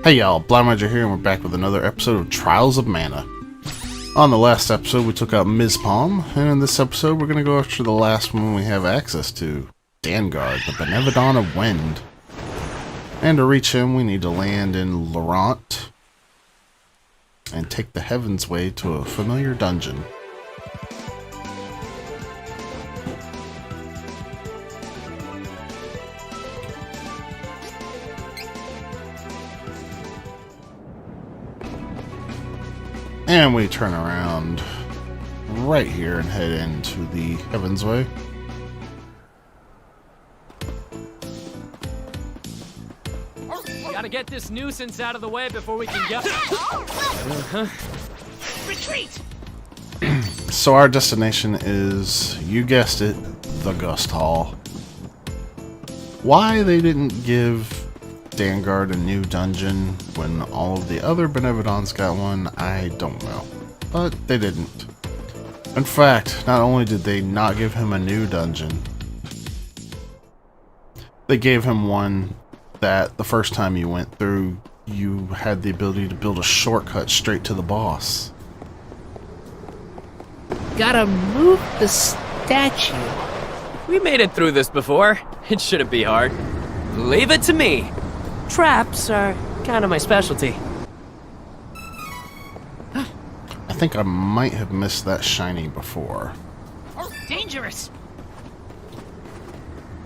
Hey y'all, Blindmager here, and we're back with another episode of Trials of Mana. On the last episode, we took out Ms. Palm, and in this episode, we're going to go after the last one we have access to, Dangaard, the Benevodon of Wind. And to reach him, we need to land in Laurent and take the Heaven's Way to a familiar dungeon. And we turn around right here and head into the Heaven's Way. Gotta get this nuisance out of the way before we can get. Retreat! So our destination is, you guessed it, the Gust Hall. Why they didn't give Dangaard a new dungeon when all of the other Benevodons got one, I don't know. But they didn't. In fact, not only did they not give him a new dungeon, they gave him one that the first time you went through, you had the ability to build a shortcut straight to the boss. Gotta move the statue. We made it through this before. It shouldn't be hard. Leave it to me. Traps are kind of my specialty. I think I might have missed that shiny before. Dangerous.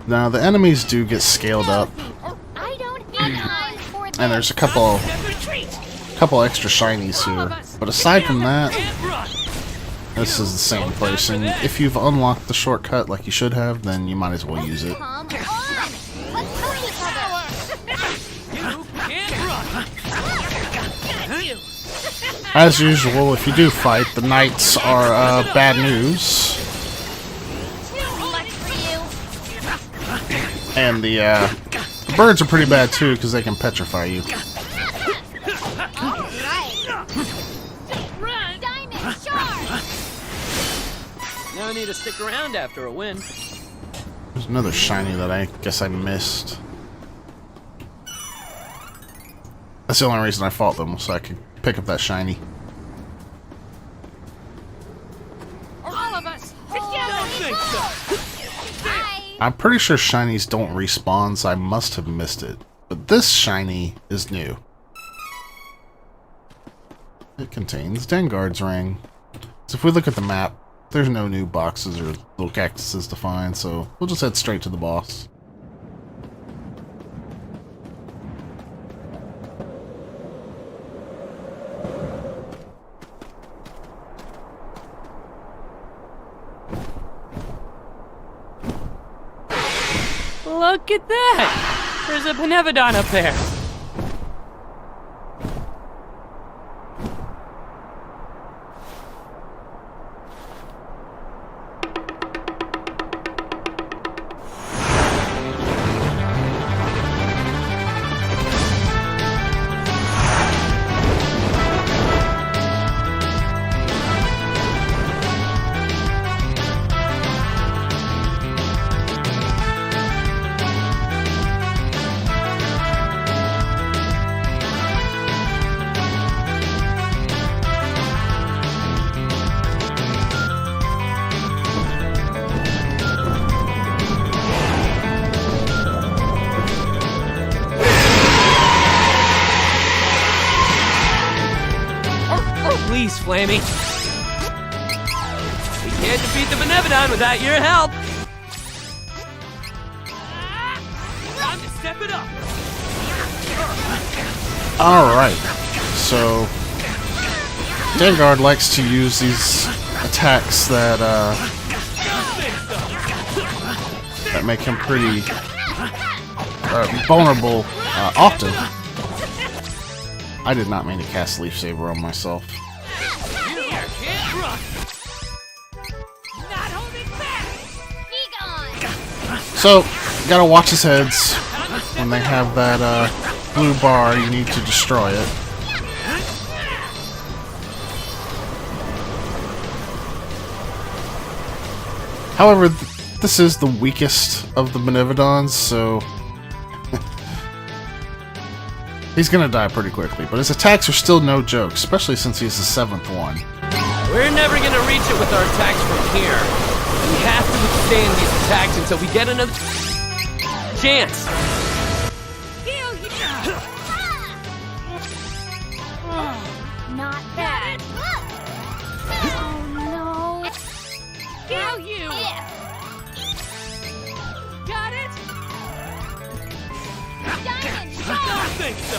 Now, the enemies do get scaled up, and there's a couple extra shinies here. But aside from that, this is the same place, and if you've unlocked the shortcut like you should have, then you might as well use it. As usual, if you do fight, the knights are bad news. And the birds are pretty bad too, because they can petrify you. No need to stick around after a win. There's another shiny that I guess I missed. That's the only reason I fought them, so I could pick up that shiny. All of us together. I'm pretty sure shinies don't respawn, so I must have missed it. But this shiny is new. It contains Dangaard's ring. So if we look at the map, there's no new boxes or little cactuses to find, so we'll just head straight to the boss. Look at that! There's a Benevodon up there. Please, Flammy. We can't defeat the Benevodon without your help. Time to step it up. Alright, so Dangaard likes to use these attacks that make him pretty vulnerable often. I did not mean to cast Leaf Saber on myself. So, gotta watch his heads. When they have that blue bar, you need to destroy it. However, this is the weakest of the Benevodons, so He's gonna die pretty quickly, but his attacks are still no joke, especially since he's the 7th one. We're never gonna reach it with our attacks from here. We have to withstand these attacks until we get another chance. Not bad. Oh no. Kill you! Got it? Diamond! I think so.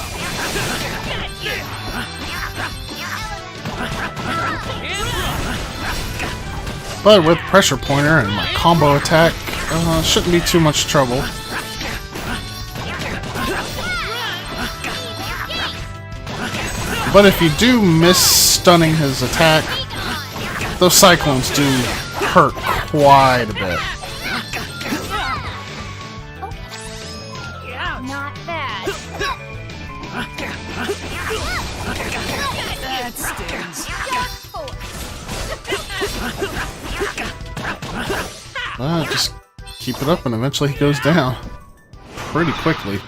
But with Pressure Pointer and my combo attack, shouldn't be too much trouble. But if you do miss stunning his attack, those cyclones do hurt quite a bit. Not bad. That stings. Just keep it up and eventually he goes down. Pretty quickly.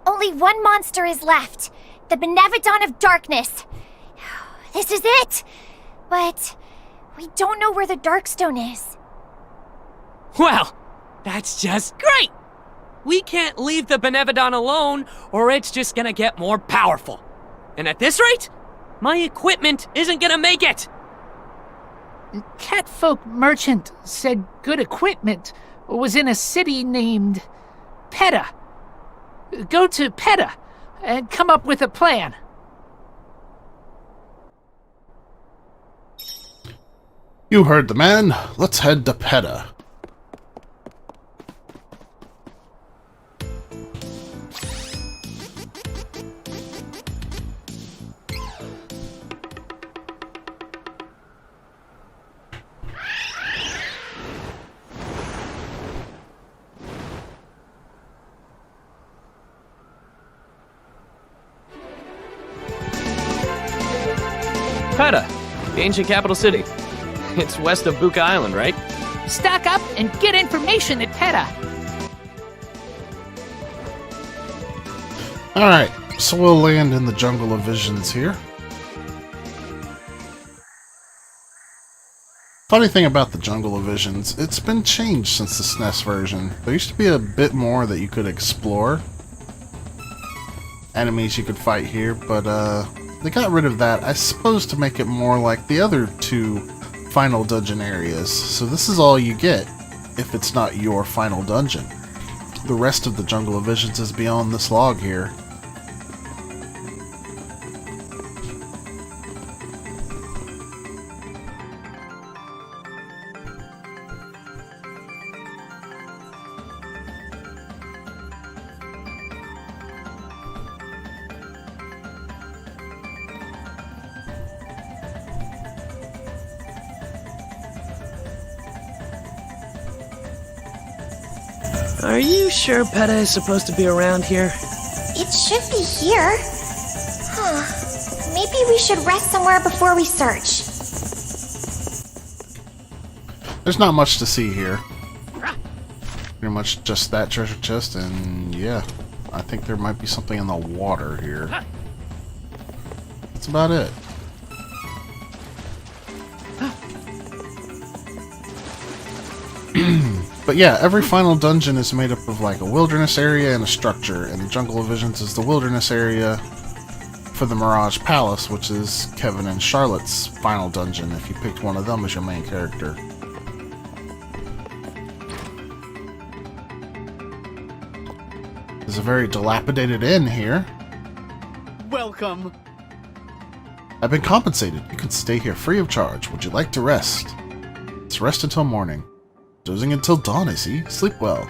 Only one monster is left. The Benevodon of Darkness. This is it! But we don't know where the Darkstone is. Well, that's just great! We can't leave the Benevodon alone, or it's just gonna get more powerful. And at this rate, my equipment isn't gonna make it! Catfolk merchant said good equipment was in a city named Peta. Go to Peta and come up with a plan. You heard the man. Let's head to Peta. Peta, the ancient capital city. It's west of Buka Island, right? Stock up and get information at Peta. Alright, so we'll land in the Jungle of Visions here. Funny thing about the Jungle of Visions, it's been changed since the SNES version. There used to be a bit more that you could explore. Enemies you could fight here, but they got rid of that, I suppose, to make it more like the other two final dungeon areas. So this is all you get if it's not your final dungeon. The rest of the Jungle of Visions is beyond this log here. Are you sure Peta is supposed to be around here? It should be here. Huh. Maybe we should rest somewhere before we search. There's not much to see here. Pretty much just that treasure chest, and yeah, I think there might be something in the water here. That's about it. But yeah, every final dungeon is made up of like a wilderness area and a structure, and the Jungle of Visions is the wilderness area for the Mirage Palace, which is Kevin and Charlotte's final dungeon if you picked one of them as your main character. There's a very dilapidated inn here. Welcome. I've been compensated. You can stay here free of charge. Would you like to rest? Let's rest until morning. Dozing until dawn, I see. Sleep well.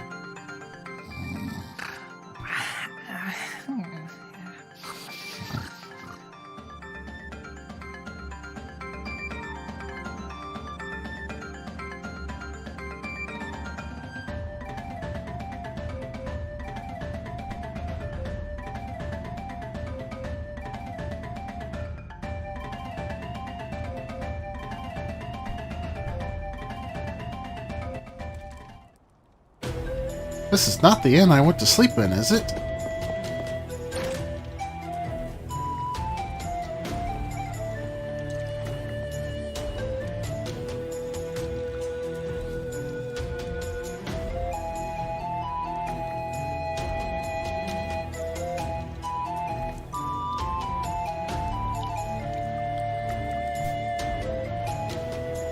This is not the inn I went to sleep in, is it?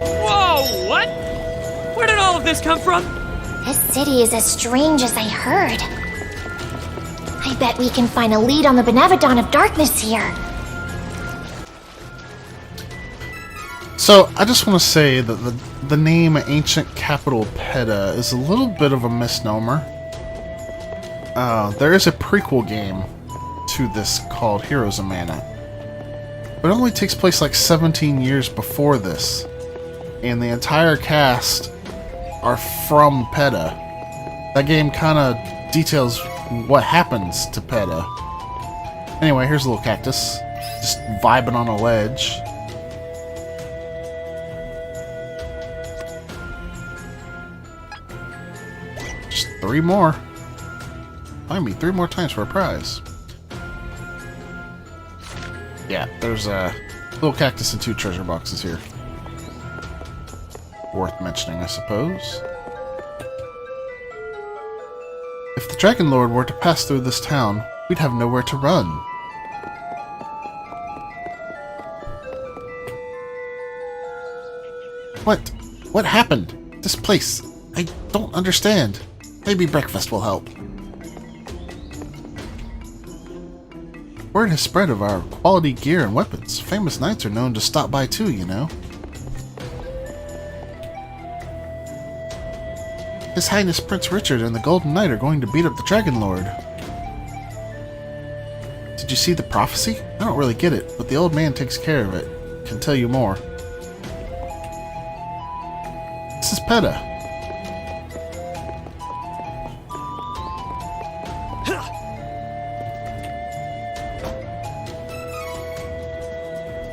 Whoa, what? Where did all of this come from? This city is as strange as I heard. I bet we can find a lead on the Benevodon of Darkness here. So, I just want to say that the name Ancient Capital Peta is a little bit of a misnomer. There is a prequel game to this called Heroes of Mana. But it only takes place like 17 years before this. And the entire cast are from Peta. That game kind of details what happens to Peta. Anyway, here's a little cactus. Just vibing on a ledge. Just 3 more. Find me 3 more times for a prize. Yeah, there's a little cactus and 2 treasure boxes here. Worth mentioning, I suppose. If the Dragon Lord were to pass through this town, we'd have nowhere to run. What? What happened? This place. I don't understand. Maybe breakfast will help. Word has spread of our quality gear and weapons. Famous knights are known to stop by too, you know. His Highness Prince Richard and the Golden Knight are going to beat up the Dragon Lord. Did you see the prophecy? I don't really get it, but the old man takes care of it. Can tell you more. This is Peta.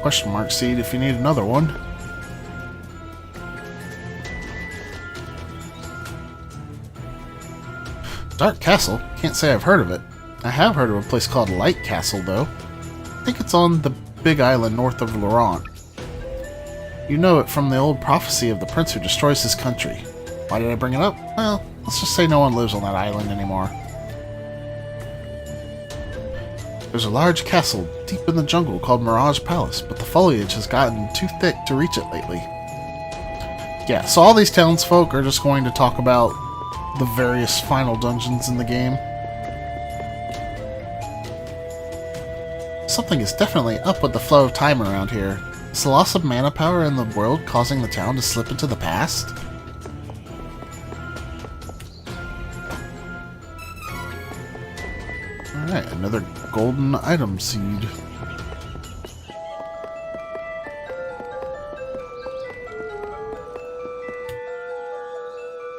Question mark seed if you need another one. Dark Castle? Can't say I've heard of it. I have heard of a place called Light Castle, though. I think it's on the big island north of Laurent. You know it from the old prophecy of the prince who destroys his country. Why did I bring it up? Well, let's just say no one lives on that island anymore. There's a large castle deep in the jungle called Mirage Palace, but the foliage has gotten too thick to reach it lately. Yeah, so all these townsfolk are just going to talk about the various final dungeons in the game. Something is definitely up with the flow of time around here. Is the loss of mana power in the world causing the town to slip into the past? Alright, another golden item seed.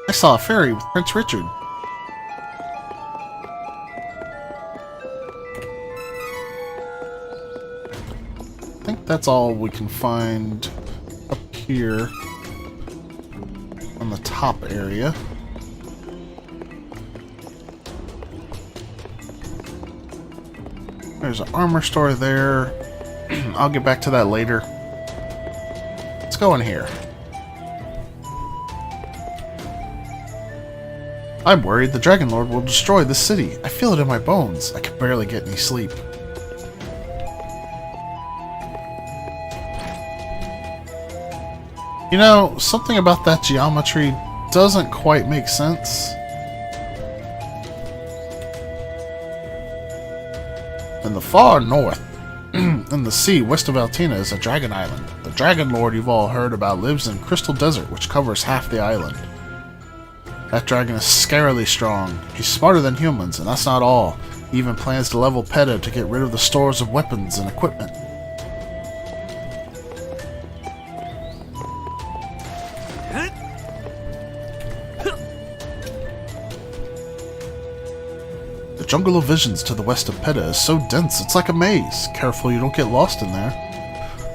I saw a ferry with Prince Richard. I think that's all we can find up here on the top area. There's an armor store there. I'll get back to that later. Let's go in here. I'm worried the Dragon Lord will destroy this city. I feel it in my bones. I can barely get any sleep. You know, something about that geometry doesn't quite make sense. In the far north, in the sea west of Altina, is a dragon island. The Dragon Lord you've all heard about lives in Crystal Desert, which covers half the island. That dragon is scarily strong. He's smarter than humans, and that's not all. He even plans to level Peta to get rid of the stores of weapons and equipment. The jungle of visions to the west of Peta is so dense it's like a maze. Careful you don't get lost in there.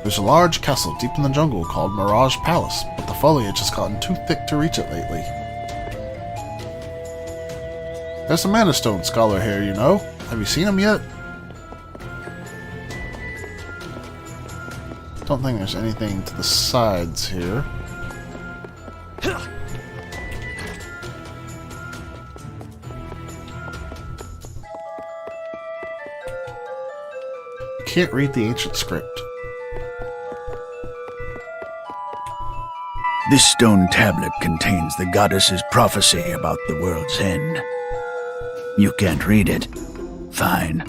There's a large castle deep in the jungle called Mirage Palace, but the foliage has gotten too thick to reach it lately. There's a Mana Stone scholar here, you know. Have you seen him yet? Don't think there's anything to the sides here. Can't read the ancient script. This stone tablet contains the goddess's prophecy about the world's end. You can't read it. Fine.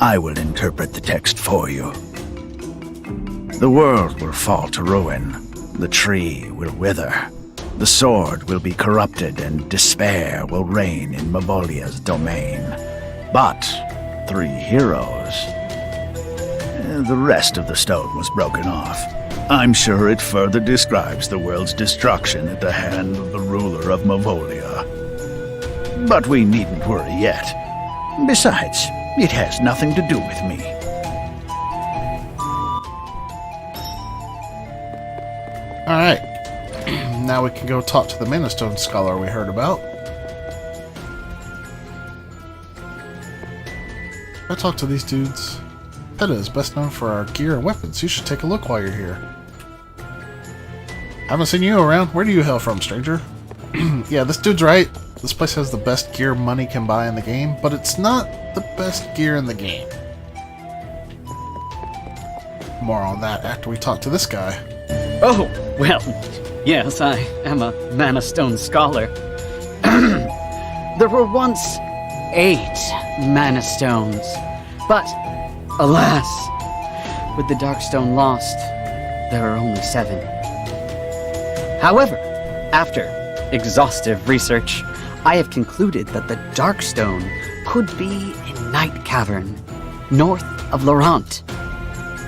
I will interpret the text for you. The world will fall to ruin. The tree will wither. The sword will be corrupted and despair will reign in Mavolia's domain. But 3 heroes. The rest of the stone was broken off. I'm sure it further describes the world's destruction at the hand of the ruler of Mavolia. But we needn't worry yet. Besides, it has nothing to do with me. Alright. Now we can go talk to the Mana Stone scholar we heard about. I talked to these dudes. Peta is best known for our gear and weapons. You should take a look while you're here. Haven't seen you around. Where do you hail from, stranger? Yeah, this dude's right. This place has the best gear money can buy in the game, but it's not the best gear in the game. More on that after we talk to this guy. Oh, well, yes, I am a Mana Stone scholar. There were once 8 Mana Stones, but alas, with the Darkstone lost, there are only 7. However, after exhaustive research, I have concluded that the Darkstone could be in Night Cavern, north of Laurent,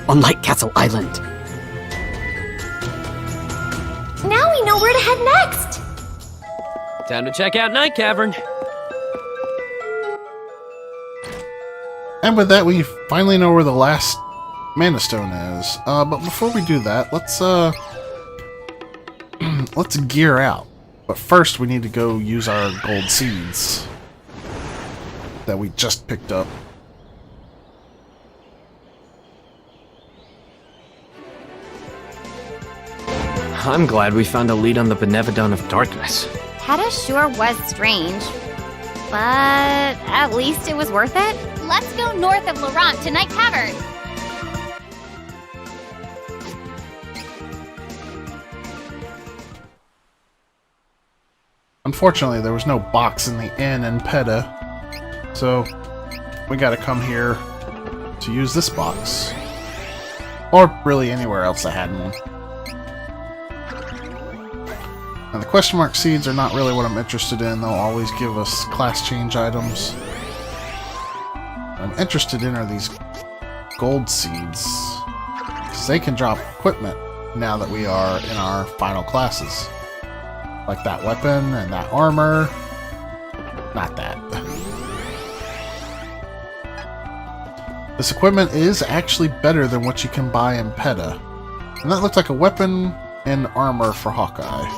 on Light Castle Island. Now we know where to head next! Time to check out Night Cavern. And with that, we finally know where the last Mana Stone is. But before we do that, let's let's gear out. But first, we need to go use our gold seeds that we just picked up. I'm glad we found a lead on the Benevodon of Darkness. Peta sure was strange, but at least it was worth it. Let's go north of Laurent to Night Cavern. Unfortunately, there was no box in the inn in Peta, so we gotta come here to use this box. Or really anywhere else that had one. And the question mark seeds are not really what I'm interested in. They'll always give us class change items. What I'm interested in are these gold seeds, because they can drop equipment now that we are in our final classes. Like that weapon and that armor. Not that. This equipment is actually better than what you can buy in Peta. And that looks like a weapon and armor for Hawkeye.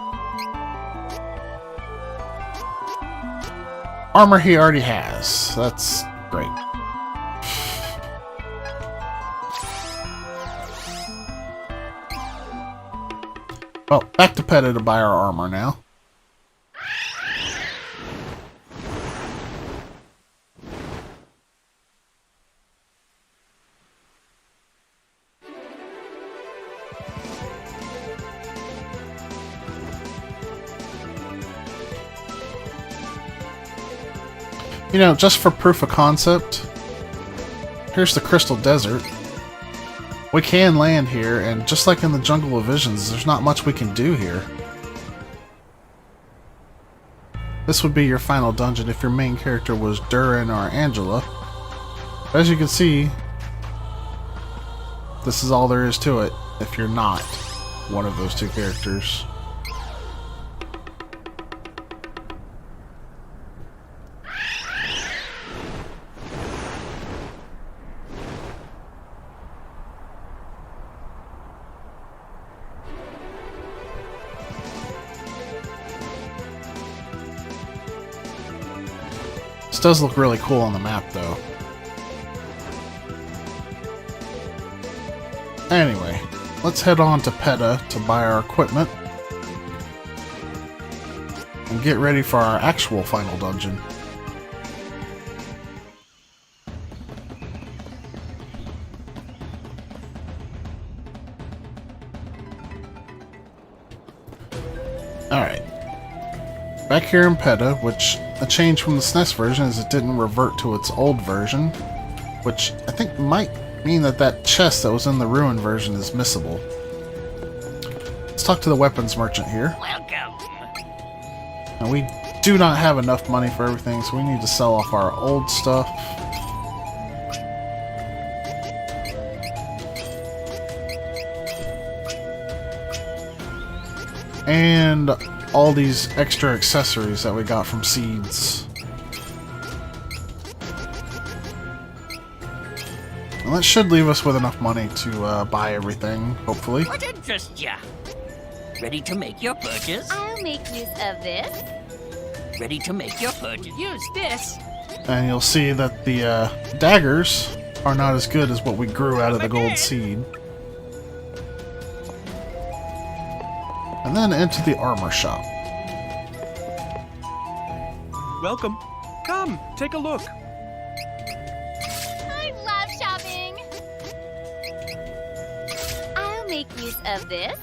Armor he already has. That's great. Well, back to Peta to buy our armor now. You know, just for proof of concept, here's the Crystal Desert. We can land here, and just like in the Jungle of Visions, there's not much we can do here. This would be your final dungeon if your main character was Durin or Angela. But as you can see, this is all there is to it if you're not one of those two characters. This does look really cool on the map, though. Anyway, let's head on to PETA to buy our equipment and get ready for our actual final dungeon. Alright. Back here in PETA, which a change from the SNES version is it didn't revert to its old version, which I think might mean that that chest that was in the ruined version is missable. Let's talk to the weapons merchant here. Welcome. And we do not have enough money for everything, so we need to sell off our old stuff. And all these extra accessories that we got from seeds. And that should leave us with enough money to buy everything, hopefully. What interests ya? Ready to make your purchase? I'll make use of this. Ready to make your purchase? Use this. And you'll see that the daggers are not as good as what we grew out of the gold seed. And then into the armor shop. Welcome. Come, take a look. I love shopping. I'll make use of this.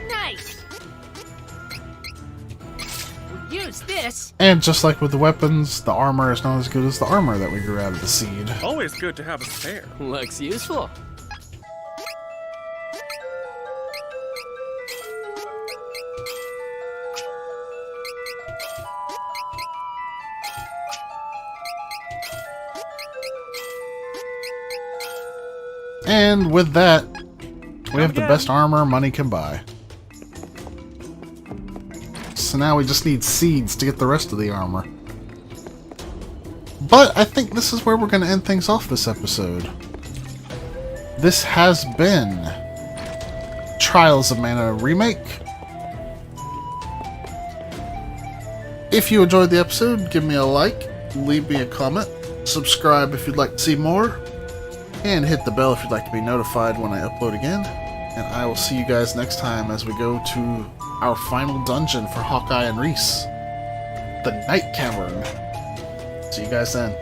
Nice. Use this. And just like with the weapons, the armor is not as good as the armor that we grew out of the seed. Always good to have a spare. Looks useful. And with that, we have the best armor money can buy. So now we just need seeds to get the rest of the armor. But I think this is where we're going to end things off this episode. This has been Trials of Mana Remake. If you enjoyed the episode, give me a like, leave me a comment, subscribe if you'd like to see more, and hit the bell if you'd like to be notified when I upload again. And I will see you guys next time as we go to our final dungeon for Hawkeye and Reese, the Night Cavern. See you guys then.